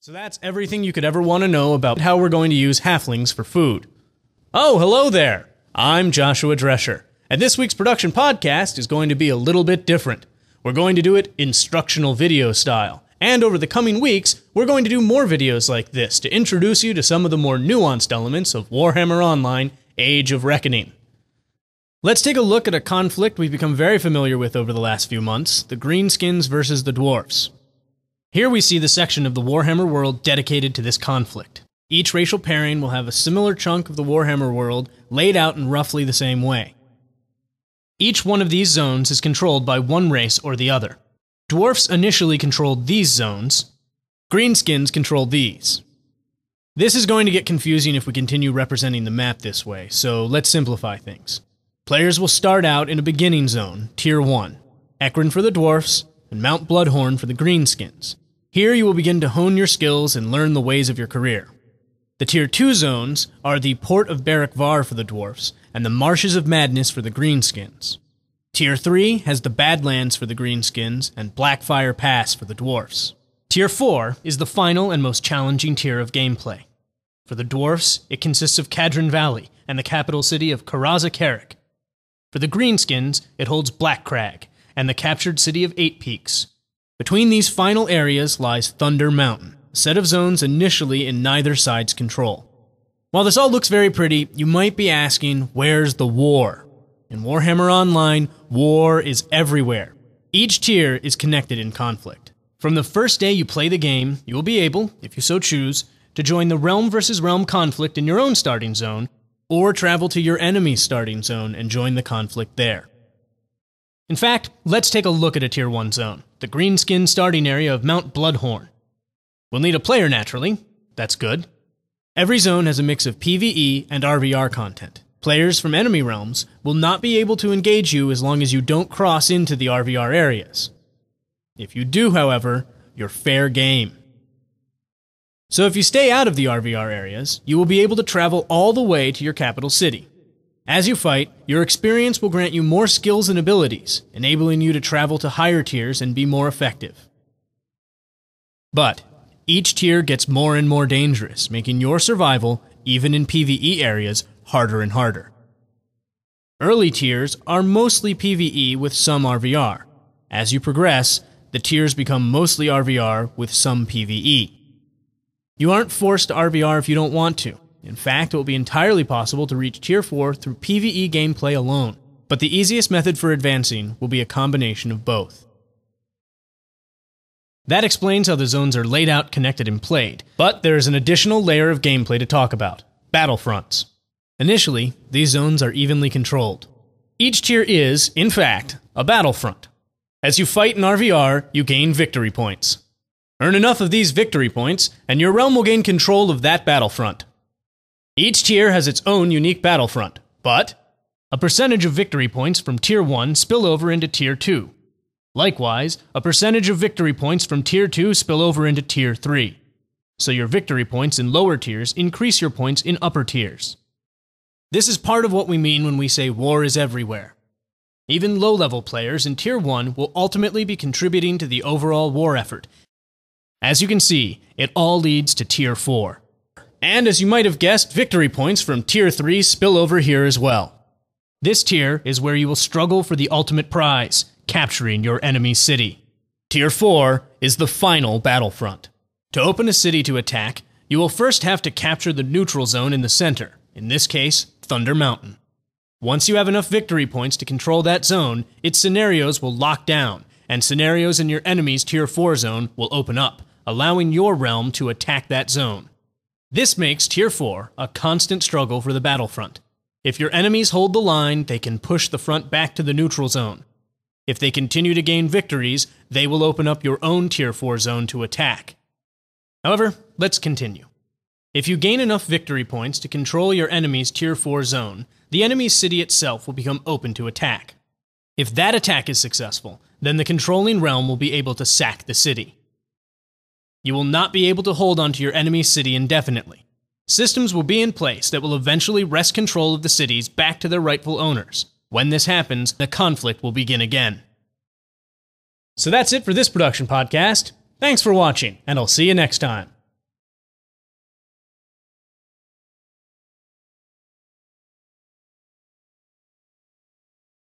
So that's everything you could ever want to know about how we're going to use halflings for food. Oh, hello there! I'm Joshua Drescher, and this week's production podcast is going to be a little bit different. We're going to do it instructional video style, and over the coming weeks, we're going to do more videos like this to introduce you to some of the more nuanced elements of Warhammer Online: Age of Reckoning. Let's take a look at a conflict we've become very familiar with over the last few months, the Greenskins versus the Dwarfs. Here we see the section of the Warhammer world dedicated to this conflict. Each racial pairing will have a similar chunk of the Warhammer world laid out in roughly the same way. Each one of these zones is controlled by one race or the other. Dwarfs initially controlled these zones. Greenskins controlled these. This is going to get confusing if we continue representing the map this way, so let's simplify things. Players will start out in a beginning zone, Tier 1, Ekron for the Dwarfs, and Mount Bloodhorn for the Greenskins. Here you will begin to hone your skills and learn the ways of your career. The Tier 2 zones are the Port of Barak Var for the Dwarfs, and the Marshes of Madness for the Greenskins. Tier 3 has the Badlands for the Greenskins, and Blackfire Pass for the Dwarfs. Tier 4 is the final and most challenging tier of gameplay. For the Dwarfs, it consists of Cadron Valley and the capital city of Karaza Carrick. For the Greenskins, it holds Blackcrag and the captured city of Eight Peaks. Between these final areas lies Thunder Mountain, a set of zones initially in neither side's control. While this all looks very pretty, you might be asking, where's the war? In Warhammer Online, war is everywhere. Each tier is connected in conflict. From the first day you play the game, you will be able, if you so choose, to join the realm versus realm conflict in your own starting zone, or travel to your enemy's starting zone and join the conflict there. In fact, let's take a look at a Tier 1 zone, the Greenskin starting area of Mount Bloodhorn. We'll need a player naturally, that's good. Every zone has a mix of PvE and RVR content. Players from enemy realms will not be able to engage you as long as you don't cross into the RVR areas. If you do, however, you're fair game. So if you stay out of the RVR areas, you will be able to travel all the way to your capital city. As you fight, your experience will grant you more skills and abilities, enabling you to travel to higher tiers and be more effective. But each tier gets more and more dangerous, making your survival, even in PvE areas, harder and harder. Early tiers are mostly PvE with some RVR. As you progress, the tiers become mostly RVR with some PvE. You aren't forced to RVR if you don't want to. In fact, it will be entirely possible to reach Tier 4 through PvE gameplay alone, but the easiest method for advancing will be a combination of both. That explains how the zones are laid out, connected, and played, but there is an additional layer of gameplay to talk about: battlefronts. Initially, these zones are evenly controlled. Each tier is, in fact, a battlefront. As you fight in RVR, you gain victory points. Earn enough of these victory points, and your realm will gain control of that battlefront. Each tier has its own unique battlefront, but a percentage of victory points from Tier 1 spill over into Tier 2. Likewise, a percentage of victory points from Tier 2 spill over into Tier 3. So your victory points in lower tiers increase your points in upper tiers. This is part of what we mean when we say war is everywhere. Even low-level players in Tier 1 will ultimately be contributing to the overall war effort. As you can see, it all leads to Tier 4. And as you might have guessed, victory points from Tier 3 spill over here as well. This tier is where you will struggle for the ultimate prize, capturing your enemy's city. Tier 4 is the final battlefront. To open a city to attack, you will first have to capture the neutral zone in the center, in this case, Thunder Mountain. Once you have enough victory points to control that zone, its scenarios will lock down, and scenarios in your enemy's Tier 4 zone will open up, allowing your realm to attack that zone. This makes Tier 4 a constant struggle for the battlefront. If your enemies hold the line, they can push the front back to the neutral zone. If they continue to gain victories, they will open up your own Tier 4 zone to attack. However, let's continue. If you gain enough victory points to control your enemy's Tier 4 zone, the enemy's city itself will become open to attack. If that attack is successful, then the controlling realm will be able to sack the city. You will not be able to hold onto your enemy's city indefinitely. Systems will be in place that will eventually wrest control of the cities back to their rightful owners. When this happens, the conflict will begin again. So that's it for this production podcast. Thanks for watching, and I'll see you next time.